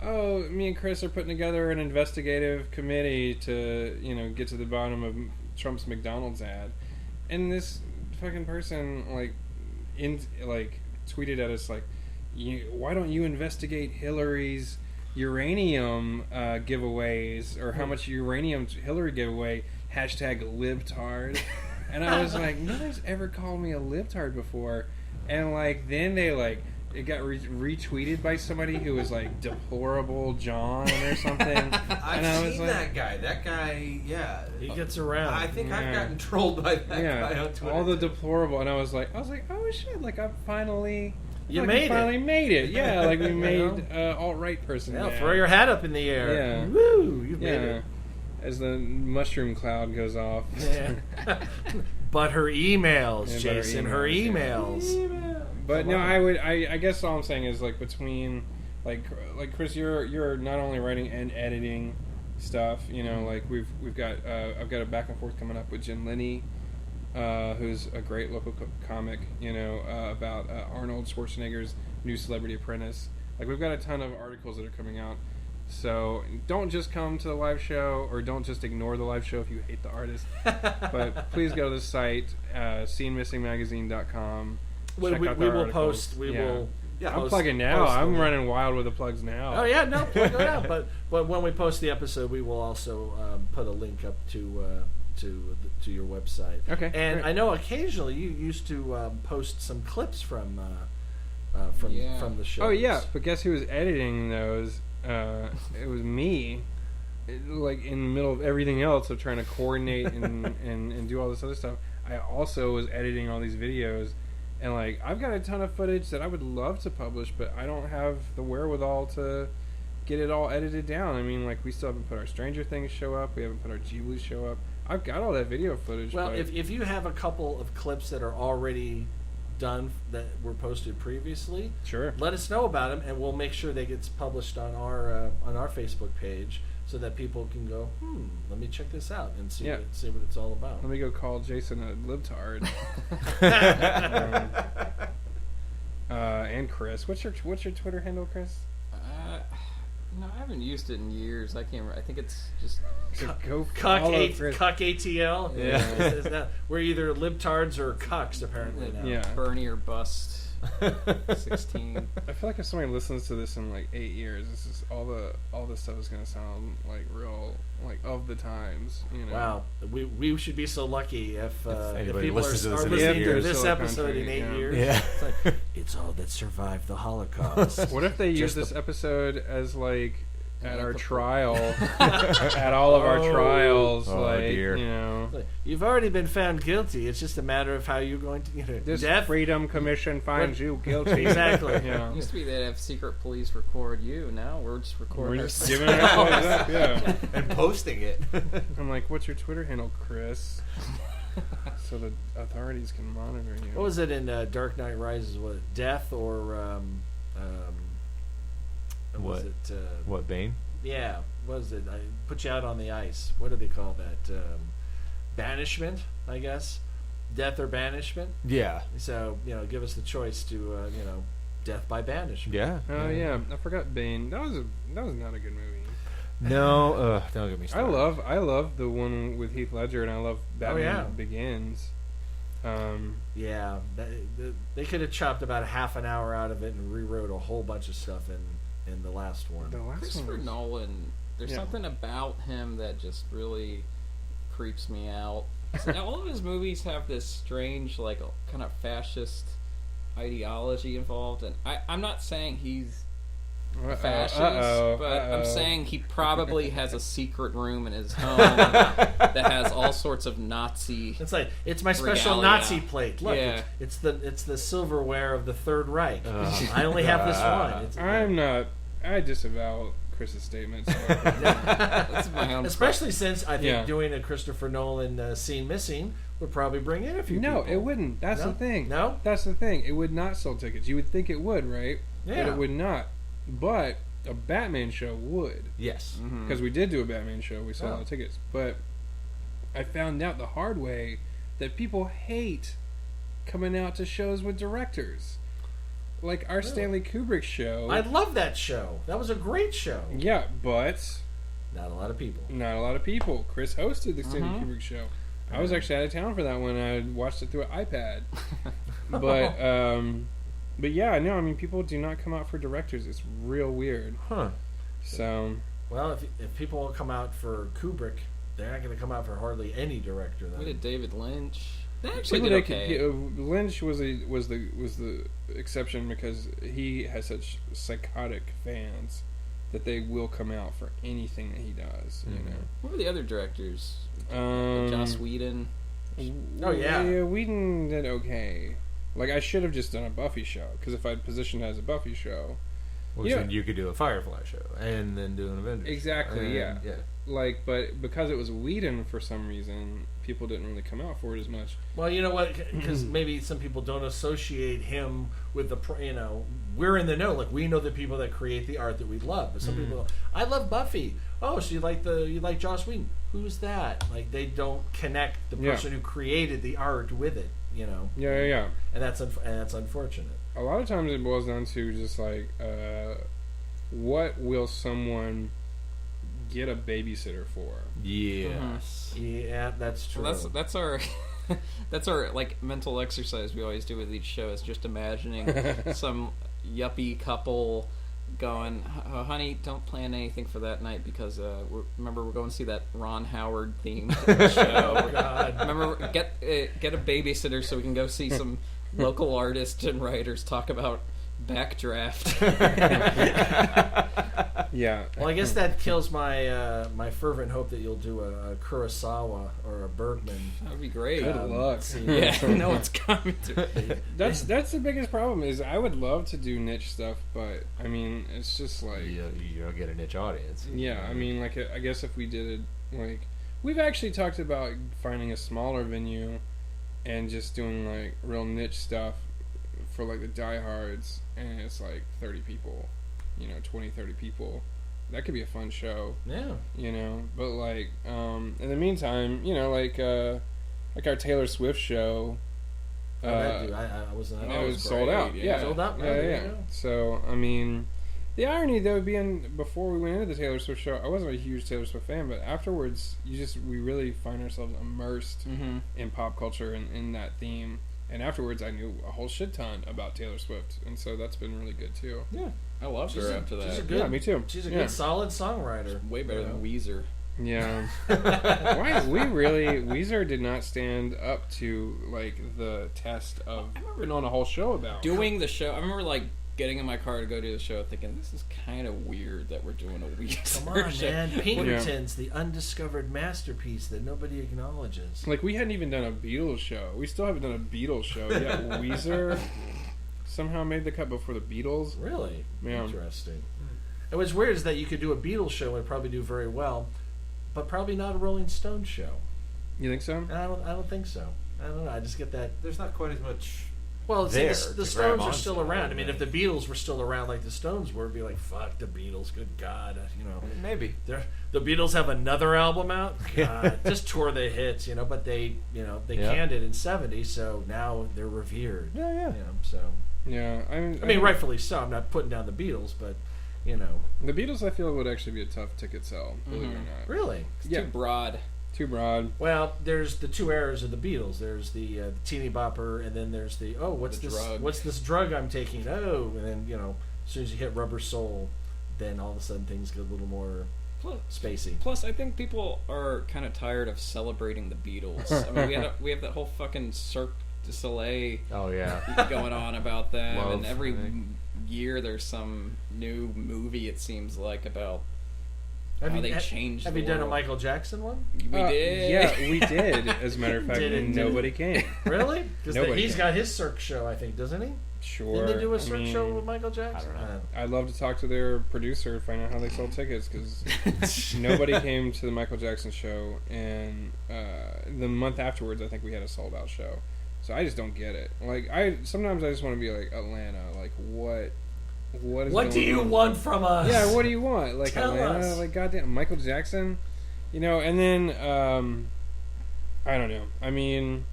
oh, me and Chris are putting together an investigative committee to get to the bottom of Trump's McDonald's ad, and this fucking person tweeted at us like, why don't you investigate Hillary's uranium giveaways, or how much uranium Hillary gave away, #libtard. And I was like, nobody's ever called me a libtard before. And like then they it got retweeted by somebody who was like deplorable John or something. I've seen that guy. That guy, yeah, He gets around. I think I've gotten trolled by that guy on Twitter. All the deplorable, and I was like, oh shit, like I finally. You like made we finally it. made it. Yeah, like we made alt-right person. Yeah, mad. throw your hat up in the air. Yeah. Woo! You made Yeah. it. As the mushroom cloud goes off. Yeah. But her emails, Yeah, but her Jason, her emails. But no, I guess all I'm saying is like between like Chris, you're not only writing and editing stuff. Like we've got I've got a back and forth coming up with Jen Linney, who's a great local comic. About Arnold Schwarzenegger's new Celebrity Apprentice. Like we've got a ton of articles that are coming out. So don't just come to the live show, or don't just ignore the live show if you hate the artist. But please go to the site, scenemissingmagazine.com. We will post. We will. Yeah, I'm post- plugging now. post I'm the- running wild with the plugs now. Oh yeah, no, plug it out. But when we post the episode, we will also put a link up to your website. Okay, And great. I know occasionally you used to post some clips from the show. Oh yeah, but guess who was editing those? It was me. Like in the middle of everything else of trying to coordinate and do all this other stuff, I also was editing all these videos, and like I've got a ton of footage that I would love to publish, but I don't have the wherewithal to get it all edited down. I mean, like we still haven't put our Stranger Things show up, we haven't put our Ghibli show up. I've got all that video footage. Well, but if you have a couple of clips that are already done that were posted previously, sure, let us know about them, and we'll make sure they get published on our Facebook page, so that people can go, let me check this out and see what it's all about. let me go call Jason a libtard. And Chris, what's your Twitter handle, Chris? No, I haven't used it in years. I can't. I think it's just Go Cuck, follow Chris. Cuck ATL. Yeah. Is that, we're either libtards or cucks apparently now. Yeah. Bernie or bust. 16. I feel like if somebody listens to this in like 8 years, this is all the stuff is gonna sound like real, like of the times. Wow, we should be so lucky if anybody people listens to this are in listening 8 to years. this Silicon episode in Country, 8 yeah. years. Yeah. It's like, it's all that survived the Holocaust. What if they use Just this episode as like at our the- trial, at all of our Oh. trials, Oh, like dear. You've already been found guilty. It's just a matter of how you're going to this death. Freedom Commission finds you guilty. Exactly. Yeah. It used to be they'd have secret police record you. Now we're just recording. We're just ourselves. giving it all up. Yeah. and posting it. I'm like, what's your Twitter handle, Chris? So the authorities can monitor you. What was it in Dark Knight Rises? Was it death or was What? it? What, Bane? Yeah, what was it? I put you out on the ice. What do they call that? Banishment, I guess. Death or banishment. Yeah. So give us the choice to death by banishment. Yeah. Oh yeah, I forgot Bane. That was not a good movie. No, don't get me I started. love the one with Heath Ledger, and I love Batman yeah. Begins. Yeah, they could have chopped about a half an hour out of it and rewrote a whole bunch of stuff in the last one. The last Christopher one. Nolan. There's Yeah. something about him that just really creeps me out. So all of his movies have this strange, like, kind of fascist ideology involved, and I'm not saying he's fascist, but I'm saying he probably has a secret room in his home that has all sorts of Nazi. It's like it's my special Regalia. Nazi plate. Look, Yeah. it's the silverware of the Third Reich. I only have this one. It's, I disavow Chris's statement. So. That's my own. Especially since I think Yeah. doing a Christopher Nolan scene missing would probably bring in a few No, people. it wouldn't. That's No? the thing. No? That's the thing. It would not sell tickets. You would think it would, right? Yeah. But it would not. But a Batman show would. Yes. Because we did do a Batman show. We sold Oh. all the tickets. But I found out the hard way that people hate coming out to shows with directors. Like our Really? Stanley Kubrick show. I love that show. That was a great show. Yeah, but Not a lot of people. not a lot of people. Chris hosted the Stanley Kubrick show. I was actually out of town for that one. I watched it through an iPad. But yeah, no, I mean, people do not come out for directors. It's real weird. Huh. So, Well, if people will come out for Kubrick, they're not going to come out for hardly any director. Then. We did David Lynch. They actually people did that okay. Lynch was the exception because he has such psychotic fans that they will come out for anything that he does. You know. What were the other directors? Um, Joss Whedon. Oh, yeah. Whedon did okay. Like I should have just done a Buffy show because if I'd positioned it as a Buffy show, Which Yeah. then you could do a Firefly show and then do an Avengers. Exactly, show. yeah. And, yeah. like, but because it was Whedon for some reason, people didn't really come out for it as much. Well, you know what? Because maybe some people don't associate him with the, we're in the know. Like we know the people that create the art that we love. But some people, I love Buffy. Oh, so you like Joss Whedon? Who's that? Like they don't connect the Yeah. person who created the art with it. Yeah. And that's unfortunate. A lot of times it boils down to just like, what will someone get a babysitter for? Yes. Yeah, that's true. Well, that's our that's our like mental exercise we always do with each show is just imagining some yuppie couple going, honey, don't plan anything for that night because remember we're going to see that Ron Howard themed show. Oh God! Remember, get a babysitter so we can go see some local artists and writers talk about Backdraft. Yeah. Well, I guess that kills my my fervent hope that you'll do a Kurosawa or a Bergman. That would be great. Good luck. Yeah, no one's coming to me. That's the biggest problem is I would love to do niche stuff, but I mean it's just like You'll get a niche audience. yeah. I mean like I guess if we did it like we've actually talked about finding a smaller venue and just doing like real niche stuff for like the diehards and it's like 30 people, 20, 30 people. That could be a fun show. Yeah. But like in the meantime, like our Taylor Swift show. I wasn't. It was sold out. Yeah, Sold out? Oh, Yeah, there yeah. you go. So I mean, the irony though being before we went into the Taylor Swift show, I wasn't a huge Taylor Swift fan, but afterwards, we really find ourselves immersed in pop culture and in that theme. And afterwards, I knew a whole shit ton about Taylor Swift, and so that's been really good too. Yeah. I loved her after She's a that. good, Yeah, me too. She's a Yeah. good, solid songwriter. Way better than Weezer. Yeah. Why Weezer did not stand up to like the test of putting on a whole show about Doing the show, I remember like getting in my car to go do the show thinking, this is kind of weird that we're doing a Weezer Come on, show. man. Pinkerton's the undiscovered masterpiece that nobody acknowledges. Like we hadn't even done a Beatles show. We still haven't done a Beatles show yet. Weezer somehow made the cut before the Beatles. Really? Yeah. Interesting. And what's weird is that you could do a Beatles show and probably do very well, but probably not a Rolling Stones show. You think so? And I don't think so. I don't know. I just get that. There's not quite as much. Well, see, There the to Stones grab are still onto, around. I mean, right. if the Beatles were still around like the Stones were, it'd be like, fuck the Beatles. Good God, Maybe. the Beatles have another album out. God, just tour the hits, But they canned it in '70, so now they're revered. Yeah. So Yeah. I mean, rightfully so. I'm not putting down the Beatles, but The Beatles, I feel, would actually be a tough ticket sell. Believe it or not. really. It's Yeah. too broad. Too broad. Well, there's the two eras of the Beatles. There's the teeny bopper, and then there's the what's The this? drug. What's this drug I'm taking? Oh, and then as soon as you hit Rubber Soul, then all of a sudden things get a little more spacey. Plus, I think people are kind of tired of celebrating the Beatles. I mean, we have that whole fucking Cirque du Soleil Oh yeah. going on about them, Love, and every I think. year there's some new movie. It seems like about how they changed. Have the you done a world. Michael Jackson one? We did. Yeah, we did. As a matter of fact, Did it- and did it- nobody came. Really? Because Nobody he's can. got his Cirque show, I think, doesn't he? Sure. Didn't they do a I search mean, show with Michael Jackson? I don't know. I'd love to talk to their producer and find out how they sold tickets, because nobody came to the Michael Jackson show, and the month afterwards, I think we had a sold out show. So I just don't get it. Like, sometimes I just want to be like, Atlanta, like, what is What do going you on? want from us? Yeah, what do you want? Like, Tell Atlanta, us. like, goddamn, Michael Jackson, you know. And then I don't know. I mean,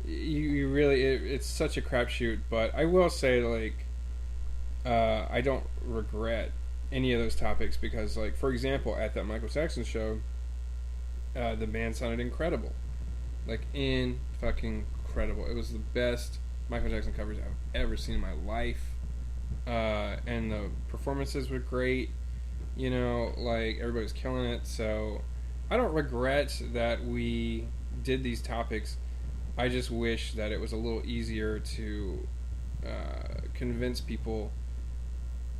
you really, it's such a crapshoot. But I will say, like, I don't regret any of those topics, because, like, for example, at that Michael Jackson show, the band sounded incredible, like, incredible. It was the best Michael Jackson covers I've ever seen in my life, and the performances were great. You know, like, everybody was killing it. So I don't regret that we did these topics. I just wish that it was a little easier to convince people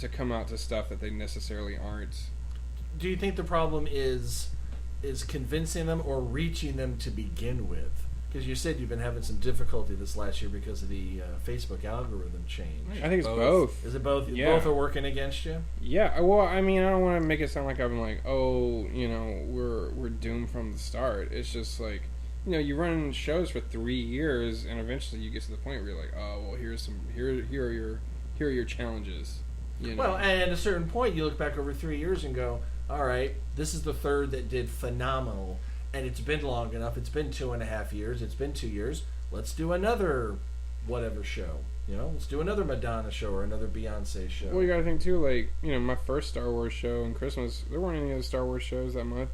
to come out to stuff that they necessarily aren't. Do you think the problem is convincing them or reaching them to begin with? Because you said you've been having some difficulty this last year because of the Facebook algorithm change. I think it's both. Is it both? Yeah. Both are working against you? Yeah, well, I mean, I don't want to make it sound like I'm like, oh, you know, we're doomed from the start. It's just like, you know, you run shows for 3 years, and eventually you get to the point where you're like, oh, well, here are your challenges. You know? Well, and at a certain point, you look back over 3 years and go, all right, this is the third that did phenomenal, and it's been long enough. It's been 2.5 years. It's been 2 years. Let's do another whatever show. You know, let's do another Madonna show or another Beyonce show. Well, you got to think too, like, you know, my first Star Wars show in Christmas, there weren't any other Star Wars shows that month.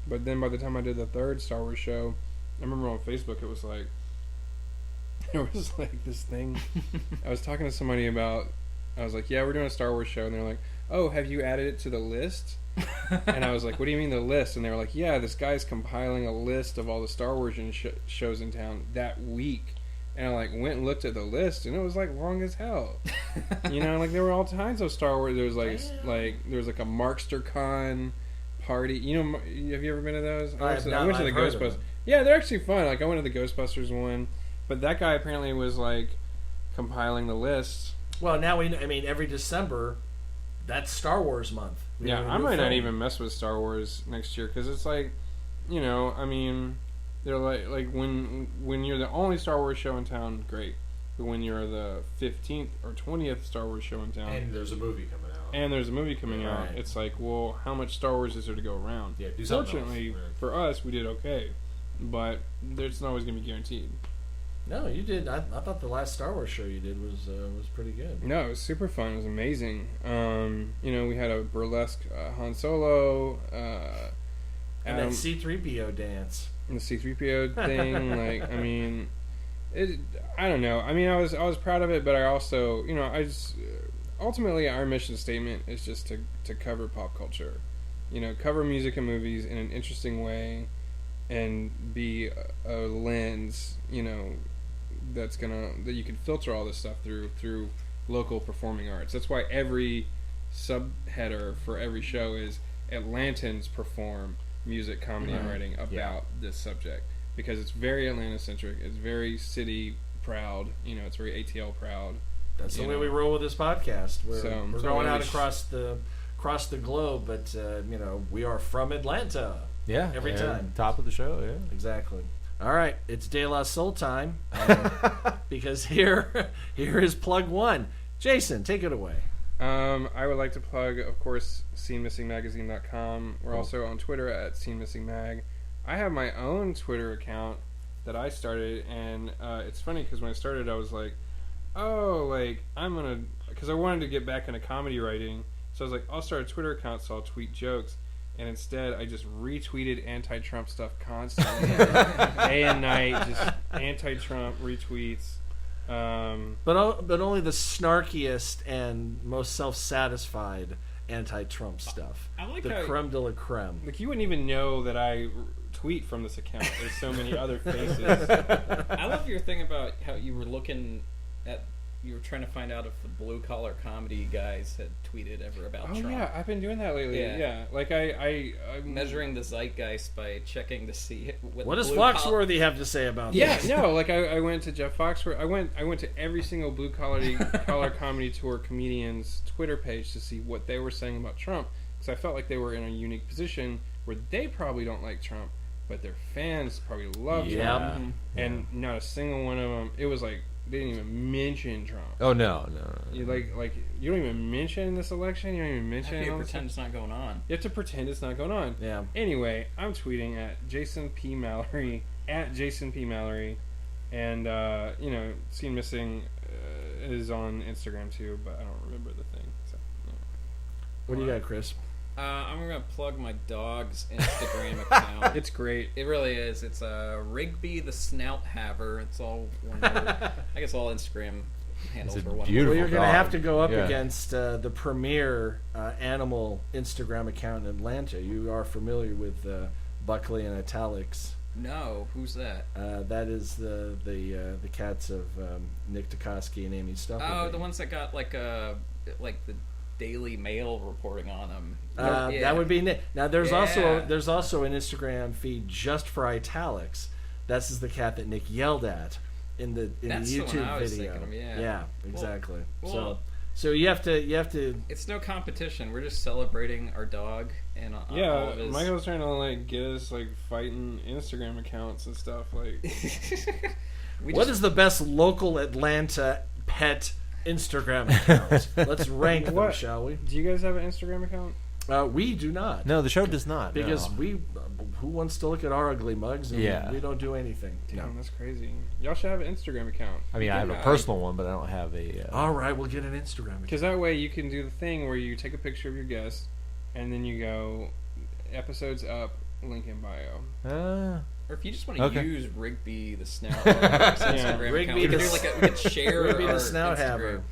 But then by the time I did the third Star Wars show, I remember on Facebook it was like, there was like this thing. I was talking to somebody about, I was like, yeah, we're doing a Star Wars show. And they're like, oh, have you added it to the list? And I was like, what do you mean the list? And they were like, yeah, this guy's compiling a list of all the Star Wars shows in town that week. And I like went and looked at the list, and it was like long as hell. You know, like there were all kinds of Star Wars. There was there was like a MarksterCon party. You know, have you ever been to those? I went to the Ghostbusters. Yeah, they're actually fun. Like I went to the Ghostbusters one, but that guy apparently was like compiling the list. Well, now I mean, every December, that's Star Wars month. Yeah, I might not even mess with Star Wars next year, because it's like, you know, I mean, they're like when you're the only Star Wars show in town, great. But when you're the 15th or 20th Star Wars show in town, And there's a movie coming out. out, it's like, well, how much Star Wars is there to go around? Yeah, do something Fortunately else. Right. for us, we did okay, but it's not always going to be guaranteed. No, you did. I thought the last Star Wars show you did was pretty good. No, it was super fun. It was amazing. You know, we had a burlesque Han Solo, And that C-3PO dance. and the C-3PO thing. Like, I mean, I don't know. I mean, I was proud of it, but I also, you know, I just ultimately our mission statement is just to cover pop culture. You know, cover music and movies in an interesting way, and be a lens, you know, that you can filter all this stuff through local performing arts. That's why every subheader for every show is Atlantans perform music, comedy, and writing about this subject, because it's very Atlanta centric. It's very city proud. You know, it's very ATL proud. That's the way we roll with this podcast. We're So going I out wish- across the globe, but you know, we are from Atlanta. Yeah, Every and time. Top of the show, yeah. Exactly. All right, it's De La Soul time, because here is plug one. Jason, take it away. I would like to plug, of course, scenemissingmagazine.com. We're also on Twitter at scenemissingmag. I have my own Twitter account that I started, and it's funny because when I started, I was like, oh, like, because I wanted to get back into comedy writing, so I was like, I'll start a Twitter account so I'll tweet jokes. And instead, I just retweeted anti-Trump stuff constantly, day and night, just anti-Trump retweets. But only the snarkiest and most self-satisfied anti-Trump stuff. I like the how creme de la creme. like you wouldn't even know that I tweet from this account. There's so many other faces. I love your thing about how you were looking at you were trying to find out if the blue collar comedy guys had tweeted ever about Oh Trump. yeah, I've been doing that lately. Yeah. Yeah, like I'm Measuring the zeitgeist by checking to see What does blue Foxworthy have to say about Yeah, this? no, like I went to Jeff Foxworth. I went to every single blue collar comedy tour comedian's Twitter page to see what they were saying about Trump, because I felt like they were in a unique position where they probably don't like Trump, but their fans probably love Trump. Mm-hmm. And not a single one of them. It was like they didn't even mention Trump. Oh no. You like you don't even mention this election. You don't even mention. How do you all this pretend stuff. it's not going on? You have to pretend it's not going on. Yeah. Anyway, I'm tweeting at Jason P. Mallory, at Jason P. Mallory, and, Scene Missing is on Instagram too, but I don't remember the thing. So, yeah. What do you got, Chris? I'm going to plug my dog's Instagram account. It's great. It really is. It's Rigby the Snout Haver. It's all one word. I guess all Instagram handles It's a are one beautiful Well, you're going to dog. have to go up Yeah. against the premier animal Instagram account in Atlanta. You are familiar with Buckley and Italics. word. No, who's that? That is the cats of Nick Tukoski and Amy Stuffleby. Oh, the ones that got like the Daily Mail reporting on them. Yeah. That would be Nick. Now there's Yeah. also an Instagram feed just for Italics. This is the cat that Nick yelled at in the That's the one YouTube I was video. thinking of, yeah. Yeah, exactly. Well- so you have to. It's no competition. We're just celebrating our dog and all Yeah, of his. Michael's trying to like get us like fighting Instagram accounts and stuff. Like, What is the best local Atlanta pet Instagram account? Let's rank them, What? shall we? do you guys have an Instagram account? We do not. No, the show does not. Because no. who wants to look at our ugly mugs? And Yeah. we don't do anything. Damn, that's crazy. Y'all should have an Instagram account. I mean, I have a personal one, but I don't have a. All right, we'll get an Instagram account. Because that way you can do the thing where you take a picture of your guest, and then you go, episodes up, link in bio. Or if you just want to Okay. use Rigby the Snout Haver's Instagram Rigby account, we the could share Rigby our the Snout Instagram. Haver.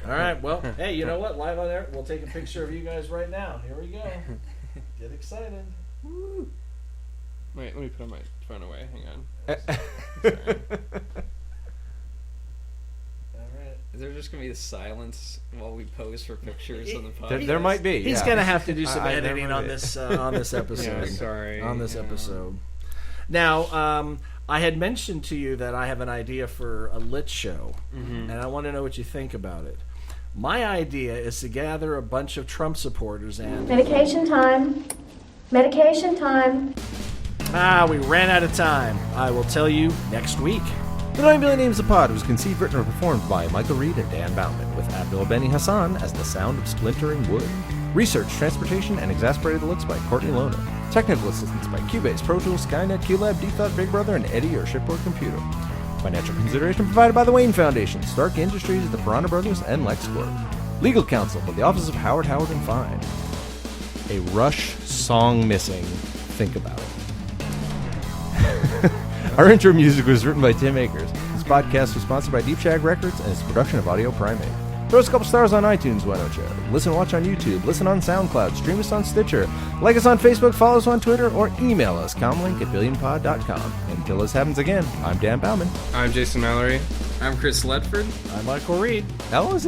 All right, well, hey, you know what? Live on air, we'll take a picture of you guys right now. Here we go. Get excited. Woo. Wait, let me put my phone away. Hang on. All right. Is there just going to be the silence while we pose for pictures on the podcast? There might be. He's yeah. going to have to do some I editing never on did. this episode. Yeah, sorry. On this Yeah. episode. Now, I had mentioned to you that I have an idea for a lit show, and I want to know what you think about it. My idea is to gather a bunch of Trump supporters and... Medication time. Medication time. we ran out of time. I will tell you next week. The 9 Billion Names of Pod was conceived, written, and performed by Michael Reed and Dan Bauman, with Abdul Beni Hassan as the sound of splintering wood. Research, transportation, and exasperated looks by Courtney Lohner. Technical assistance by Cubase, Pro Tools, Skynet, QLab, DThought, Big Brother, and Eddie, your shipboard computer. Financial consideration provided by the Wayne Foundation, Stark Industries, the Piranha Brothers, and LexCorp. Legal counsel by the Office of Howard and Fine. A Rush song missing. Think about it. Our intro music was written by Tim Akers. This podcast was sponsored by Deep Shag Records and is a production of Audio Primate. Throw us a couple stars on iTunes, why don't you? Listen, watch on YouTube, listen on SoundCloud, stream us on Stitcher, like us on Facebook, follow us on Twitter, or email us, comlink@billionpod.com. Until this happens again, I'm Dan Bauman. I'm Jason Mallory. I'm Chris Ledford. I'm Michael Reed. LOZ.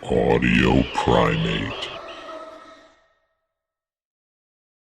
Audio Primate.